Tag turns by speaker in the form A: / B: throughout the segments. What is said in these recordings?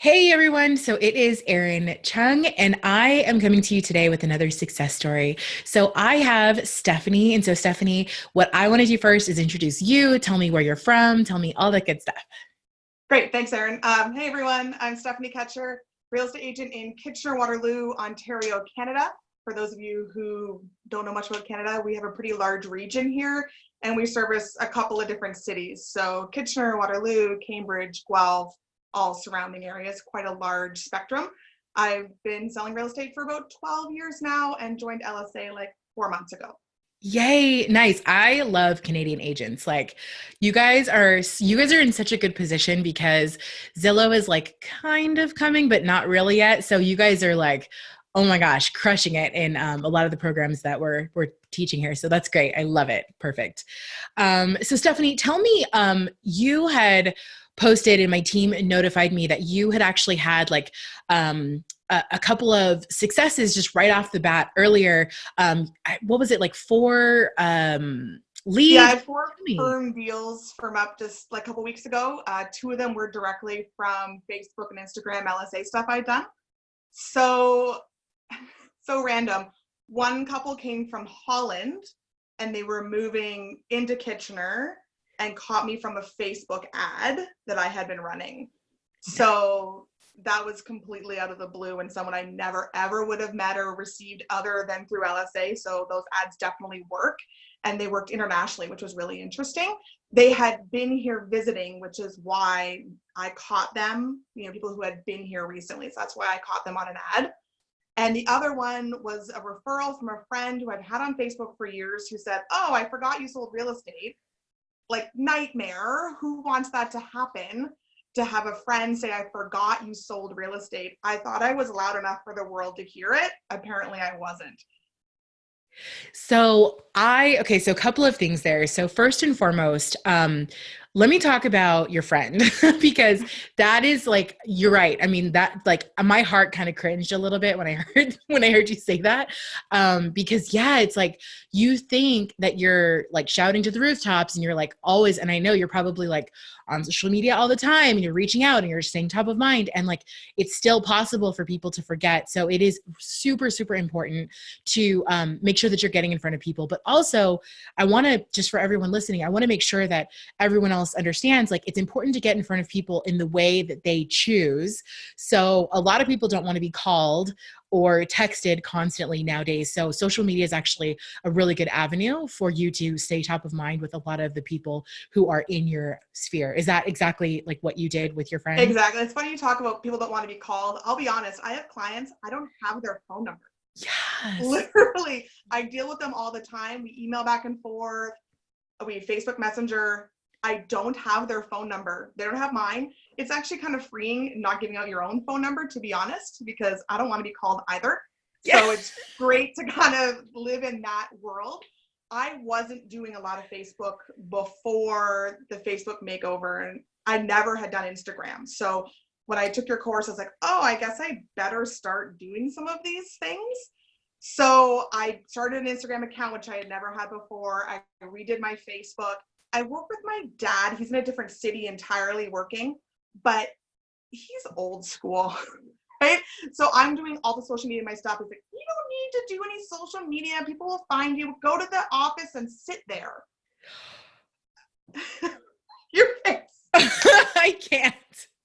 A: Hey everyone, so it is Erin Chung, and I am coming to you today with another success story. So I have Stephanie, and so Stephanie, what I want to do first is introduce you, tell me where you're from, tell me all that good stuff.
B: Great, thanks, Erin. Hey everyone, I'm Stephanie Catcher, real estate agent in Kitchener-Waterloo, Ontario, Canada. For those of you who don't know much about Canada, we have a pretty large region here, and we service a couple of different cities. So Kitchener, Waterloo, Cambridge, Guelph, all surrounding areas, quite a large spectrum. I've been selling real estate for about 12 years now and joined LSA like 4 months ago.
A: Yay, nice. I love Canadian agents. Like you guys are in such a good position because Zillow is like kind of coming, but not really yet. So you guys are like, oh my gosh, crushing it in a lot of the programs that we're teaching here. So that's great. I love it. Perfect. So Stephanie, tell me, you had posted and my team notified me that you had actually had like a couple of successes just right off the bat earlier. What was it like four
B: Yeah, I
A: leads?
B: had four
A: Tell me.
B: firm deals from up just like a couple weeks ago. Two of them were directly from Facebook and Instagram LSA stuff I'd done. So, so random. One couple came from Holland and they were moving into Kitchener and caught me from a Facebook ad that I had been running. So that was completely out of the blue and someone I never ever would have met or received other than through LSA. So those ads definitely work. And they worked internationally, which was really interesting. They had been here visiting, which is why I caught them, people who had been here recently. So that's why I caught them on an ad. And the other one was a referral from a friend who I've had on Facebook for years who said, "Oh, I forgot you sold real estate." Like, nightmare. Who wants that to happen? To have a friend say, "I forgot you sold real estate." I thought I was loud enough for the world to hear it. Apparently I wasn't.
A: So a couple of things there. So first and foremost, let me talk about your friend because that is like, you're right. I mean, that like my heart kind of cringed a little bit when I heard when I heard you say that. Because yeah, it's like you think that you're like shouting to the rooftops and you're like always, and I know you're probably like on social media all the time and you're reaching out and you're staying top of mind. And like it's still possible for people to forget. So it is super, super important to make sure that you're getting in front of people. But also, I want to, just for everyone listening, I want to make sure that everyone else understands like it's important to get in front of people in the way that they choose. So a lot of people don't want to be called or texted constantly nowadays. So social media is actually a really good avenue for you to stay top of mind with a lot of the people who are in your sphere. Is that exactly like what you did with your friend?
B: Exactly. It's funny you talk about people don't want to be called. I'll be honest, I have clients, I don't have their phone number.
A: Yes.
B: Literally, I deal with them all the time. We email back and forth, we Facebook Messenger. I don't have their phone number. They don't have mine. It's actually kind of freeing not giving out your own phone number, to be honest, because I don't want to be called either.
A: Yeah.
B: So it's great to kind of live in that world. I wasn't doing a lot of Facebook before the Facebook makeover, and I never had done Instagram. So when I took your course, I was like, oh, I guess I better start doing some of these things. So I started an Instagram account, which I had never had before. I redid my Facebook. I work with my dad. He's in a different city entirely working, but he's old school, right? So I'm doing all the social media, my stuff. He's like, you don't need to do any social media. People will find you. Go to the office and sit there. Your face.
A: I can't.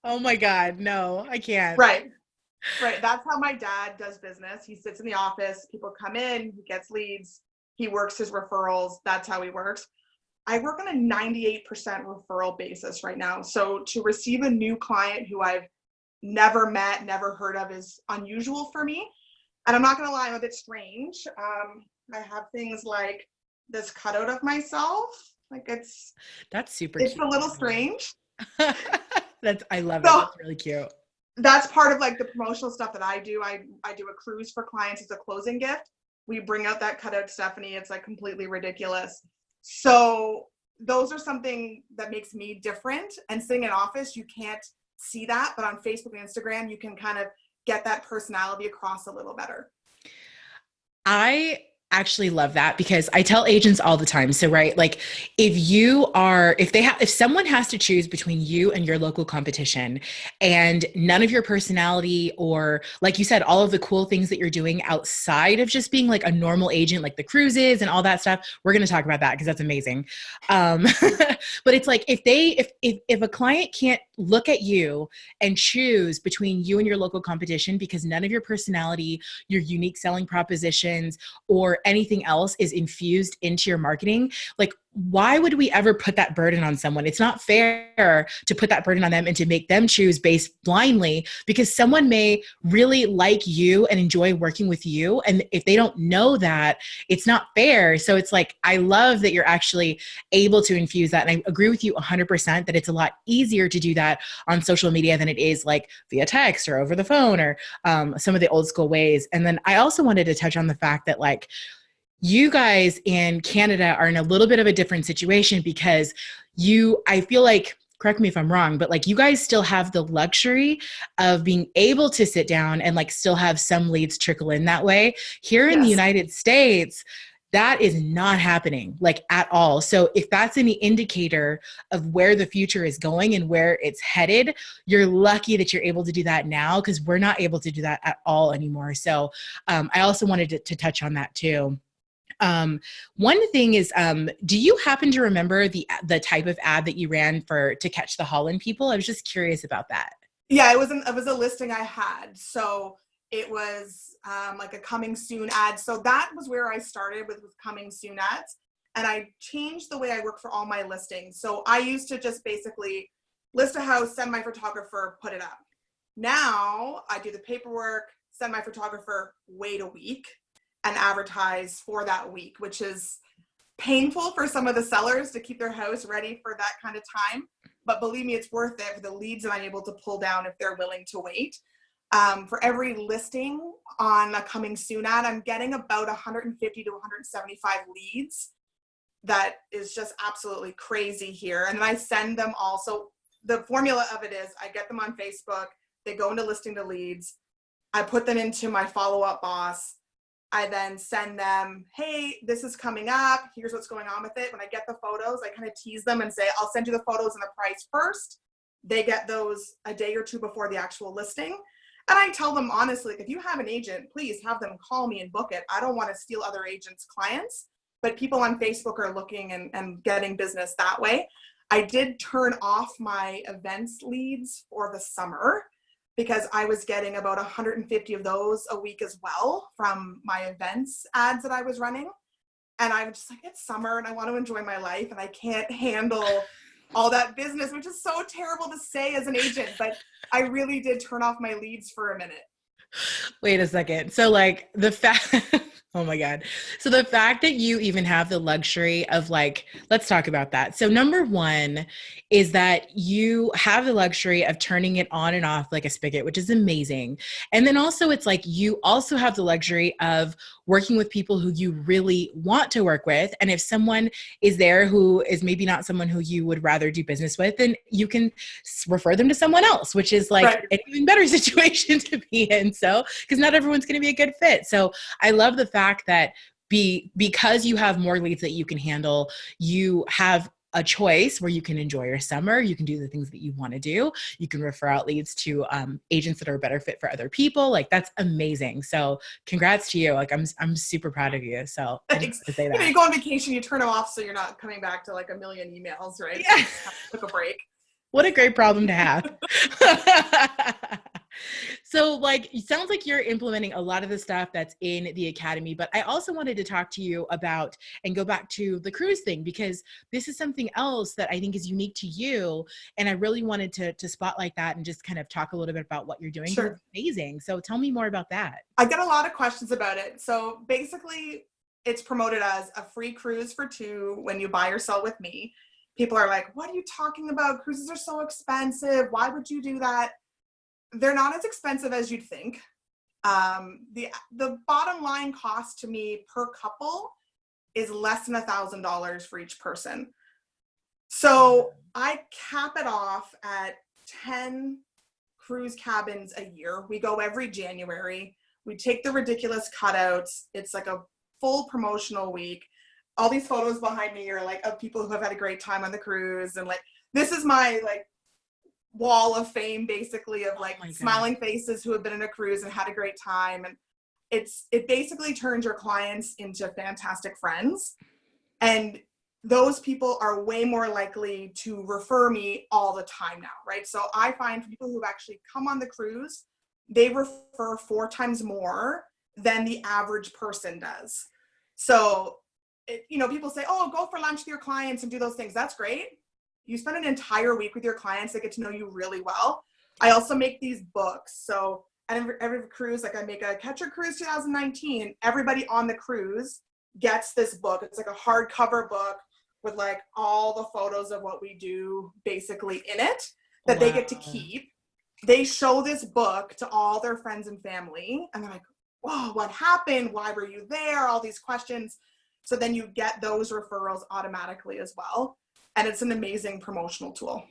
A: Oh my God. No, I can't.
B: Right. Right. That's how my dad does business. He sits in the office. People come in. He gets leads. He works his referrals. That's how he works. I work on a 98% referral basis right now. So to receive a new client who I've never met, never heard of is unusual for me. And I'm not going to lie, I'm a bit strange. I have things like this cutout of myself. Like
A: That's super
B: it's
A: cute.
B: a little strange.
A: I love it.
B: So
A: That's really cute.
B: that's part of like the promotional stuff that I do. I do a cruise for clients as a closing gift. We bring out that cutout Stephanie. It's like completely ridiculous. So those are something that makes me different. And sitting in office, you can't see that, but on Facebook and Instagram, you can kind of get that personality across a little better.
A: I actually love that because I tell agents all the time. So, right, like if someone has to choose between you and your local competition and none of your personality or, like you said, all of the cool things that you're doing outside of just being like a normal agent, like the cruises and all that stuff, we're going to talk about that because that's amazing. Um, but it's like if a client can't look at you and choose between you and your local competition because none of your personality, your unique selling propositions, or anything else is infused into your marketing, like why would we ever put that burden on someone? It's not fair to put that burden on them and to make them choose based blindly because someone may really like you and enjoy working with you. And if they don't know that, it's not fair. So it's like, I love that you're actually able to infuse that. And I agree with you 100% that it's a lot easier to do that on social media than it is like via text or over the phone or some of the old school ways. And then I also wanted to touch on the fact that like, you guys in Canada are in a little bit of a different situation because I feel like, correct me if I'm wrong, but like you guys still have the luxury of being able to sit down and like still have some leads trickle in that way. Here in the
B: Yes.
A: United States, that is not happening like at all. So if that's any indicator of where the future is going and where it's headed, you're lucky that you're able to do that now because we're not able to do that at all anymore. So I also wanted to touch on that too. One thing is, do you happen to remember the type of ad that you ran to catch the Holland people? I was just curious about that.
B: Yeah, it was a listing I had. So it was like a coming soon ad. So that was where I started with coming soon ads. And I changed the way I work for all my listings. So I used to just basically list a house, send my photographer, put it up. Now I do the paperwork, send my photographer, wait a week, and advertise for that week, which is painful for some of the sellers to keep their house ready for that kind of time. But believe me, it's worth it for the leads that I'm able to pull down if they're willing to wait. For every listing on a coming soon ad, I'm getting about 150 to 175 leads. That is just absolutely crazy here. And then I send them all. So the formula of it is I get them on Facebook. They go into listing to leads. I put them into my follow-up boss. I then send them, hey, this is coming up. Here's what's going on with it. When I get the photos, I kind of tease them and say, I'll send you the photos and the price first. They get those a day or two before the actual listing. And I tell them honestly, if you have an agent, please have them call me and book it. I don't want to steal other agents' clients, but people on Facebook are looking and getting business that way. I did turn off my events leads for the summer because I was getting about 150 of those a week as well from my events ads that I was running. And I'm just like, it's summer and I want to enjoy my life and I can't handle all that business, which is so terrible to say as an agent, but I really did turn off my leads for a minute.
A: Wait a second. So like the fact, oh my God. So the fact that you even have the luxury of like, let's talk about that. So number one is that you have the luxury of turning it on and off like a spigot, which is amazing. And then also it's like, you also have the luxury of working with people who you really want to work with. And if someone is there who is maybe not someone who you would rather do business with, then you can refer them to someone else, which is like
B: Right.
A: an even better situation to be in. So, because not everyone's going to be a good fit. So I love the fact that because you have more leads that you can handle, you have a choice where you can enjoy your summer. You can do the things that you want to do. You can refer out leads to agents that are a better fit for other people. Like that's amazing. So congrats to you. Like I'm super proud of you. So I just want to say that.
B: You go on vacation, you turn them off so you're not coming back to like a million emails, right?
A: Yeah.
B: So took a break.
A: What a great problem to have. So like, it sounds like you're implementing a lot of the stuff that's in the academy, but I also wanted to talk to you about and go back to the cruise thing, because this is something else that I think is unique to you. And I really wanted to spotlight that and just kind of talk a little bit about what you're doing.
B: Sure.
A: It's amazing. So tell me more about that.
B: I get a lot of questions about it. So basically it's promoted as a free cruise for two when you buy or sell with me. People are like, what are you talking about? Cruises are so expensive. Why would you do that? They're not as expensive as you'd think. The bottom line cost to me per couple is less than $1,000 for each person. So I cap it off at 10 cruise cabins a year. We go every January. We take the ridiculous cutouts. It's like a full promotional week. All these photos behind me are like of people who have had a great time on the cruise, and like this is my like wall of fame basically of like smiling faces who have been in a cruise and had a great time. And it basically turns your clients into fantastic friends, and those people are way more likely to refer me all the time now, right? So I find for people who've actually come on the cruise, they refer 4 times more than the average person does. So, people say, oh, go for lunch with your clients and do those things. That's great. You spend an entire week with your clients. They get to know you really well. I also make these books. So at every cruise, like I make a Catcher Cruise 2019, everybody on the cruise gets this book. It's like a hardcover book with like all the photos of what we do basically in it that they get to keep. They show this book to all their friends and family, and they're like, whoa, what happened? Why were you there? All these questions. So then you get those referrals automatically as well. And it's an amazing promotional tool.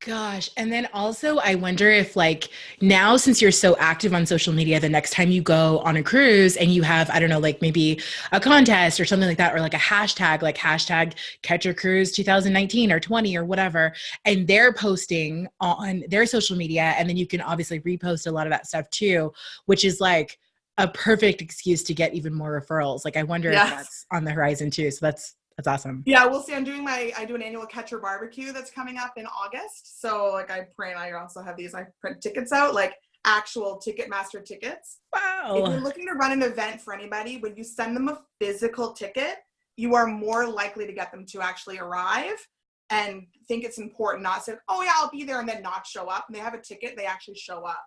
A: Gosh. And then also I wonder if like now, since you're so active on social media, the next time you go on a cruise and you have, I don't know, like maybe a contest or something like that, or like a hashtag, like hashtag Catcher Cruise 2019 or 20 or whatever, and they're posting on their social media. And then you can obviously repost a lot of that stuff too, which is like a perfect excuse to get even more referrals. Like I wonder if that's on the horizon too. So that's awesome.
B: Yeah, we'll see. I do an annual Catcher barbecue that's coming up in August. So like I also have I print tickets out, like actual Ticketmaster tickets.
A: Wow.
B: If you're looking to run an event for anybody, when you send them a physical ticket, you are more likely to get them to actually arrive and think it's important, not say, oh yeah, I'll be there, and then not show up. And they have a ticket, they actually show up.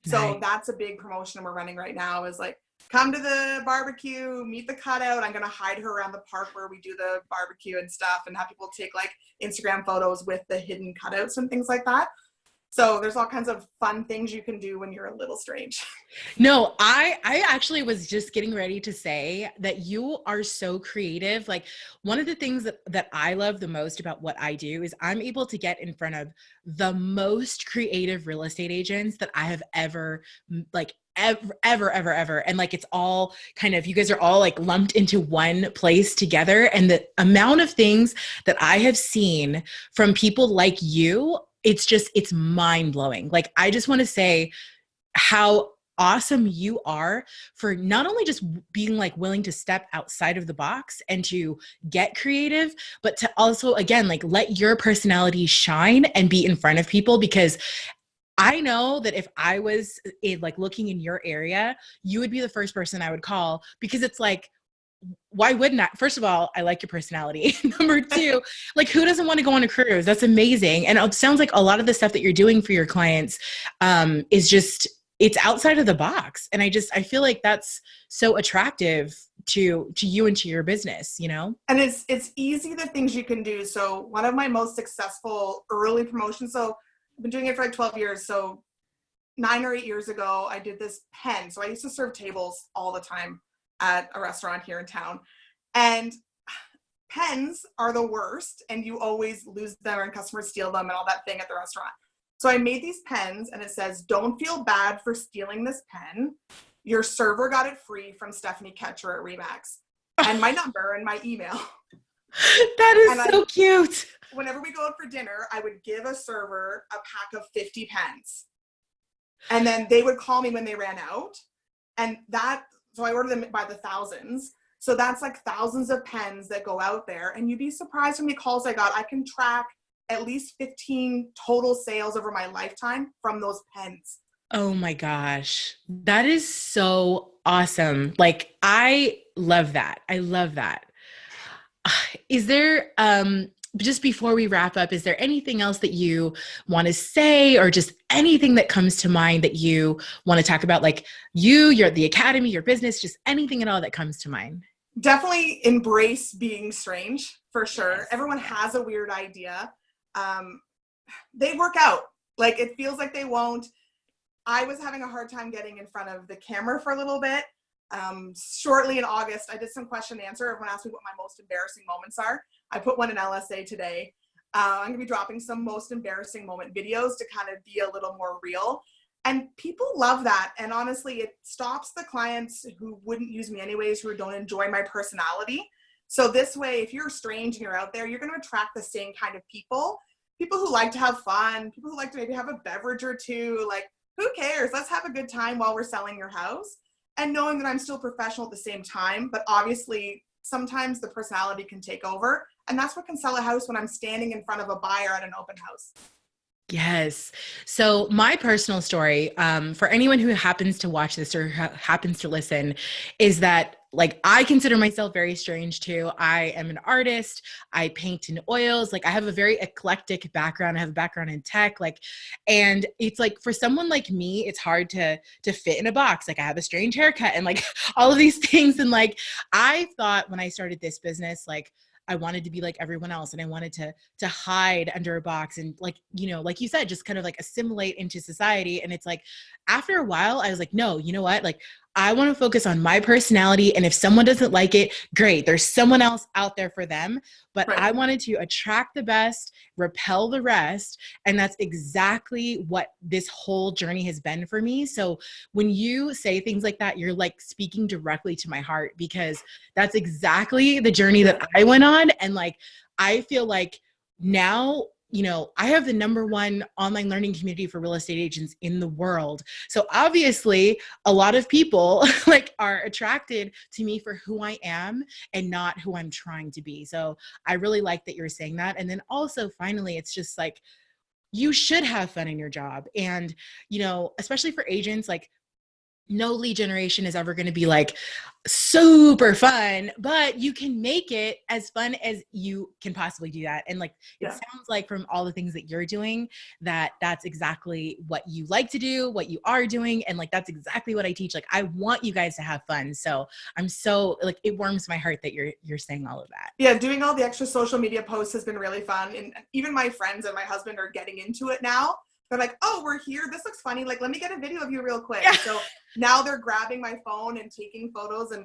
B: So that's a big promotion we're running right now, is like, come to the barbecue, meet the cutout. I'm going to hide her around the park where we do the barbecue and stuff, and have people take like Instagram photos with the hidden cutouts and things like that. So there's all kinds of fun things you can do when you're a little strange.
A: No, I actually was just getting ready to say that you are so creative. Like one of the things that I love the most about what I do is I'm able to get in front of the most creative real estate agents that I have ever like ever. And like, it's all kind of, you guys are all like lumped into one place together. And the amount of things that I have seen from people like you, it's mind blowing. Like, I just want to say how awesome you are for not only just being like willing to step outside of the box and to get creative, but to also, again, like let your personality shine and be in front of people. Because I know that if I was like looking in your area, you would be the first person I would call, because it's like, why wouldn't I? First of all, I like your personality. Number 2, like who doesn't want to go on a cruise? That's amazing. And it sounds like a lot of the stuff that you're doing for your clients is just, it's outside of the box. And I feel like that's so attractive to you and to your business, you know?
B: And it's easy, the things you can do. So one of my most successful early promotions, so I've been doing it for like 12 years. So 9 or 8 years ago, I did this pen. So I used to serve tables all the time at a restaurant here in town. And pens are the worst, and you always lose them and customers steal them and all that thing at the restaurant. So I made these pens, and it says, don't feel bad for stealing this pen. Your server got it free from Stephanie Catcher at Remax. And my number and my email.
A: That is so cute.
B: Whenever we go out for dinner, I would give a server a pack of 50 pens. And then they would call me when they ran out. So I ordered them by the thousands. So that's like thousands of pens that go out there. And you'd be surprised how many calls I got. I can track at least 15 total sales over my lifetime from those pens.
A: Oh my gosh. That is so awesome. Like, I love that. I love that. Is there, just before we wrap up, is there anything else that you want to say, or just anything that comes to mind that you want to talk about? Like you're the academy, your business, just anything at all that comes to mind.
B: Definitely embrace being strange, for sure. Yes. Everyone has a weird idea. They work out. Like, it feels like they won't. I was having a hard time getting in front of the camera for a little bit. Shortly in August, I did some question and answer. Everyone asked me what my most embarrassing moments are. I put one in LSA today. I'm going to be dropping some most embarrassing moment videos to kind of be a little more real. And people love that. And honestly, it stops the clients who wouldn't use me anyways, who don't enjoy my personality. So this way, if you're strange and you're out there, you're going to attract the same kind of people who like to have fun, people who like to maybe have a beverage or two. Like, who cares? Let's have a good time while we're selling your house. And knowing that I'm still professional at the same time, but obviously sometimes the personality can take over. And that's what can sell a house when I'm standing in front of a buyer at an open house.
A: Yes. So my personal story, for anyone who happens to watch this or happens to listen, is that like I consider myself very strange too. I am an artist. I paint in oils. Like I have a very eclectic background. I have a background in tech. Like, and it's like for someone like me, it's hard to fit in a box. Like I have a strange haircut and like all of these things. And like I thought when I started this business, like I wanted to be like everyone else, and I wanted to hide under a box and like, you know, like you said, just kind of like assimilate into society. And it's like after a while I was like, no, you know what? Like I want to focus on my personality, and if someone doesn't like it, great. There's someone else out there for them. But
B: Right.
A: I wanted to attract the best, repel the rest, and that's exactly what this whole journey has been for me. So when you say things like that, you're like speaking directly to my heart, because that's exactly the journey that I went on. And like, I feel like now, you know, I have the #1 online learning community for real estate agents in the world. So obviously a lot of people like are attracted to me for who I am and not who I'm trying to be. So I really like that you're saying that. And then also finally, it's just like, you should have fun in your job. And, you know, especially for agents, like no lead generation is ever going to be like super fun, but you can make it as fun as you can possibly do that. And like, it sounds like from all the things that you're doing, that that's exactly what you like to do, what you are doing. And like, that's exactly what I teach. Like, I want you guys to have fun. So I'm so like, it warms my heart that you're saying all of that.
B: Yeah. Doing all the extra social media posts has been really fun. And even my friends and my husband are getting into it now. They're like, oh, we're here. This looks funny. Like, let me get a video of you real quick.
A: Yeah.
B: So now they're grabbing my phone and taking photos, and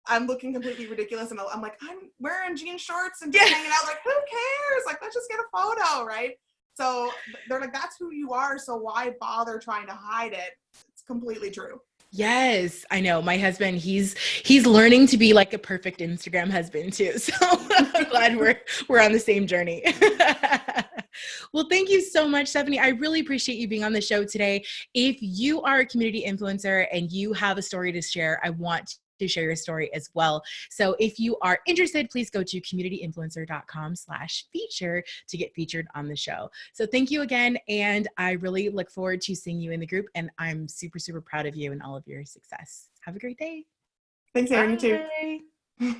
B: I'm looking completely ridiculous. And I'm like, I'm wearing jean shorts and just hanging out. Like, who cares? Like, let's just get a photo, right? So they're like, that's who you are. So why bother trying to hide it? It's completely true.
A: Yes, I know. My husband, he's learning to be like a perfect Instagram husband too. So I'm glad we're on the same journey. Well, thank you so much, Stephanie. I really appreciate you being on the show today. If you are a community influencer and you have a story to share, I want to share your story as well. So if you are interested, please go to communityinfluencer.com/feature to get featured on the show. So thank you again. And I really look forward to seeing you in the group. And I'm super, super proud of you and all of your success. Have a great day.
B: Thanks, Erin. You too.